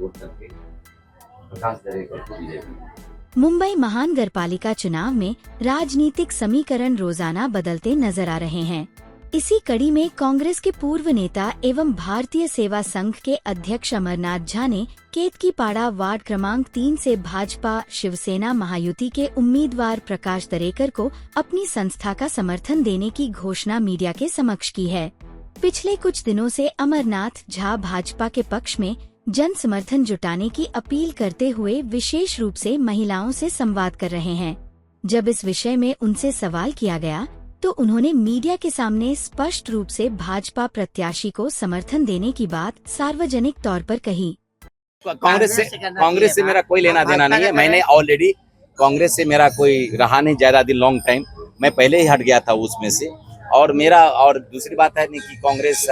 Vote करके प्रकाश दरेकर को विजय बनाएं। मुंबई महानगरपालिका चुनाव में राजनीतिक समीकरण रोजाना बदलते नजर आ रहे हैं। इसी कड़ी में कांग्रेस के पूर्व नेता एवं भारतीय सेवा संघ के अध्यक्ष अमरनाथ झा ने केतकीपाड़ा वार्ड क्रमांक 3 से भाजपा शिवसेना महायुति के उम्मीदवार प्रकाश दरेकर को अपनी संस्था का समर्थन देने की घोषणा मीडिया के समक्ष की है। पिछले कुछ दिनों से अमरनाथ झा भाजपा के पक्ष में जन समर्थन जुटाने की अपील करते हुए विशेष रूप से महिलाओं से संवाद कर रहे हैं। जब इस विषय में उनसे सवाल किया गया तो उन्होंने मीडिया के सामने स्पष्ट रूप से भाजपा प्रत्याशी को समर्थन देने की बात सार्वजनिक तौर पर कही। कांग्रेस से मेरा कोई लेना देना नहीं है। मैंने ऑलरेडी कांग्रेस से मेरा कोई रहा नहीं ज्यादा दिन, लॉन्ग टाइम। मैं पहले ही हट गया था उसमें से। और दूसरी बात है कि कांग्रेस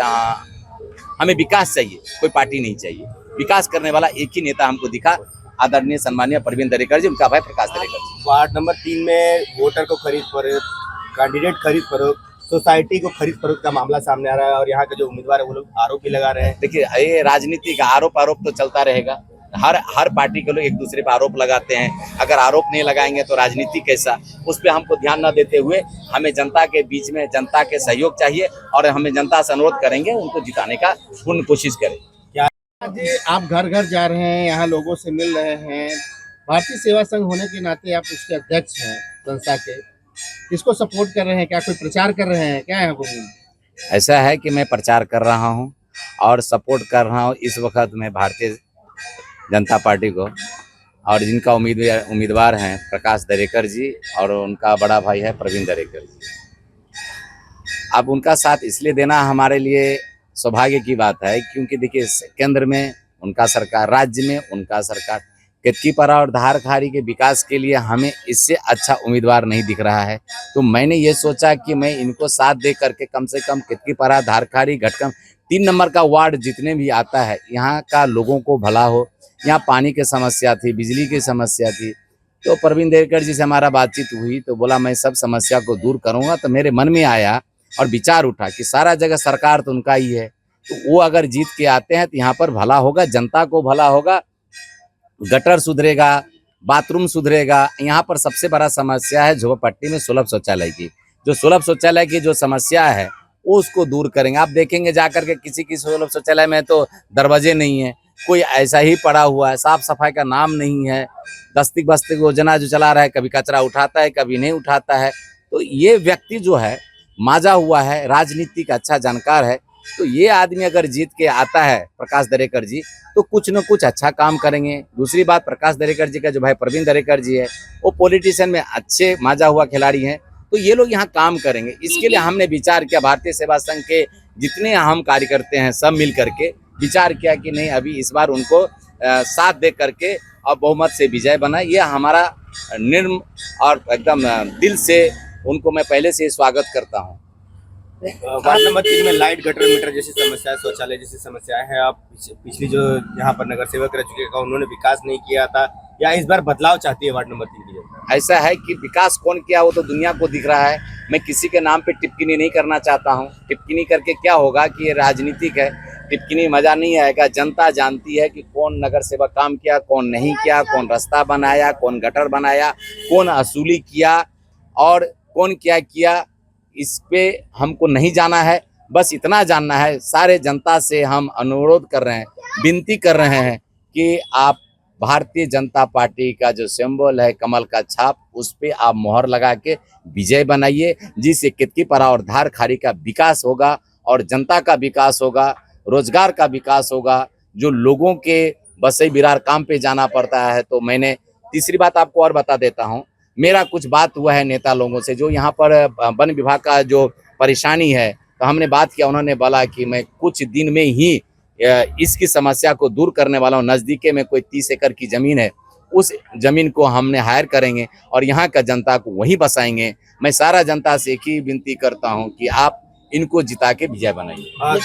हमें विकास चाहिए, कोई पार्टी नहीं चाहिए। विकास करने वाला एक ही नेता हमको दिखा, आदरणीय सम्मानीय प्रवीण दरेकर जी, उनका भाई प्रकाश दरेकर जी। वार्ड नंबर 3 में वोटर को खरीद फरोख्त, कैंडिडेट खरीद फरोख्त, सोसाइटी को खरीद फरोख्त का मामला सामने आ रहा है और यहाँ के जो उम्मीदवार है वो लोग आरोप भी लगा रहे हैं। देखिए, ये राजनीति का आरोप तो चलता रहेगा। हर पार्टी के लोग एक दूसरे पर आरोप लगाते हैं। अगर आरोप नहीं लगाएंगे तो राजनीति कैसा? उस पर हमको ध्यान न देते हुए हमें जनता के बीच में जनता के सहयोग चाहिए और हमें जनता से अनुरोध करेंगे उनको जिताने का पूर्ण कोशिश करें। आप घर घर जा रहे हैं, यहाँ लोगों से मिल रहे हैं, भारतीय सेवा संघ होने के नाते आप उसके अध्यक्ष हैं संस्था के, किसको सपोर्ट कर रहे हैं? क्या कोई प्रचार कर रहे हैं? क्या है वो? ऐसा है कि मैं प्रचार कर रहा हूँ और सपोर्ट कर रहा हूँ इस वक्त मैं भारतीय जनता पार्टी को, और जिनका उम्मीदवार हैं प्रकाश दरेकर जी और उनका बड़ा भाई है प्रवीण दरेकर जी। अब उनका साथ इसलिए देना हमारे लिए सौभाग्य की बात है क्योंकि देखिए, केंद्र में उनका सरकार, राज्य में उनका सरकार, केतकीपाड़ा और धारखारी के विकास के लिए हमें इससे अच्छा उम्मीदवार नहीं दिख रहा है। तो मैंने ये सोचा कि मैं इनको साथ दे करके कम से कम केतकीपाड़ा, धारखारी, घटकम 3 नंबर का वार्ड जितने भी आता है, यहाँ का लोगों को भला हो। यहाँ पानी की समस्या थी, बिजली की समस्या थी, तो प्रवीण दरेकर जी से हमारा बातचीत हुई तो बोला मैं सब समस्या को दूर करूँगा। तो मेरे मन में आया और विचार उठा कि सारा जगह सरकार तो उनका ही है, तो वो अगर जीत के आते हैं तो यहाँ पर भला होगा, जनता को भला होगा, गटर सुधरेगा, बाथरूम सुधरेगा। यहाँ पर सबसे बड़ा समस्या है झोपड़पट्टी में सुलभ शौचालय की। जो सुलभ शौचालय की जो समस्या है वो उसको दूर करेंगे। आप देखेंगे जाकर के किसी सुलभ शौचालय में तो दरवाजे नहीं है, कोई ऐसा ही पड़ा हुआ है, साफ सफाई का नाम नहीं है। दस्तक बस्तक योजना जो चला रहा है, कभी कचरा उठाता है, कभी नहीं उठाता है। तो ये व्यक्ति जो है माजा हुआ है, राजनीति का अच्छा जानकार है, तो ये आदमी अगर जीत के आता है प्रकाश दरेकर जी तो कुछ न कुछ अच्छा काम करेंगे। दूसरी बात, प्रकाश दरेकर जी का जो भाई प्रवीण दरेकर जी है वो पॉलिटिशियन में अच्छे माजा हुआ खिलाड़ी हैं, तो ये लोग यहाँ काम करेंगे। इसके लिए हमने विचार किया, भारतीय सेवा संघ के जितने हम कार्यकर्ते हैं सब मिल करके विचार किया कि नहीं, अभी इस बार उनको साथ दे करके और बहुमत से विजय बनाए। ये हमारा निर्म और एकदम दिल से उनको मैं पहले से स्वागत करता हूँ। वार्ड नंबर 3 में लाइट, गटर, मीटर जैसी समस्या है, शौचालय जैसी समस्याएं हैं। आप पिछली जो यहाँ पर नगर सेवक रह चुके हैं, उन्होंने विकास नहीं किया था, या इस बार बदलाव चाहती है वार्ड नंबर 3 की जनता? ऐसा है कि विकास कौन किया वो तो दुनिया को दिख रहा है। मैं किसी के नाम पे टिप्पणी नहीं करना चाहता हूँ। टिप्पणी करके क्या होगा कि ये राजनीतिक है, टिप्पणी मजा नहीं आएगा। जनता जानती है कि कौन नगर सेवक काम किया, कौन नहीं किया, कौन रास्ता बनाया, कौन गटर बनाया, कौन असूली किया और कौन क्या किया। इस पे हमको नहीं जाना है, बस इतना जानना है। सारे जनता से हम अनुरोध कर रहे हैं, विनती कर रहे हैं कि आप भारतीय जनता पार्टी का जो सिंबल है कमल का छाप, उस पे आप मोहर लगा के विजय बनाइए, जिससे केतकीपाड़ा और धारखारी का विकास होगा और जनता का विकास होगा, रोजगार का विकास होगा। जो लोगों के बसई बिरार काम पे जाना पड़ता है। तो मैंने तीसरी बात आपको और बता देता हूँ, मेरा कुछ बात हुआ है नेता लोगों से जो यहाँ पर वन विभाग का जो परेशानी है, तो हमने बात किया। उन्होंने बोला कि मैं कुछ दिन में ही इसकी समस्या को दूर करने वाला हूँ। नज़दीके में कोई 30 एकड़ की ज़मीन है, उस ज़मीन को हमने हायर करेंगे और यहाँ का जनता को वहीं बसाएंगे। मैं सारा जनता से एक ही विनती करता हूँ कि आप इनको जिता के विजय बनाइए।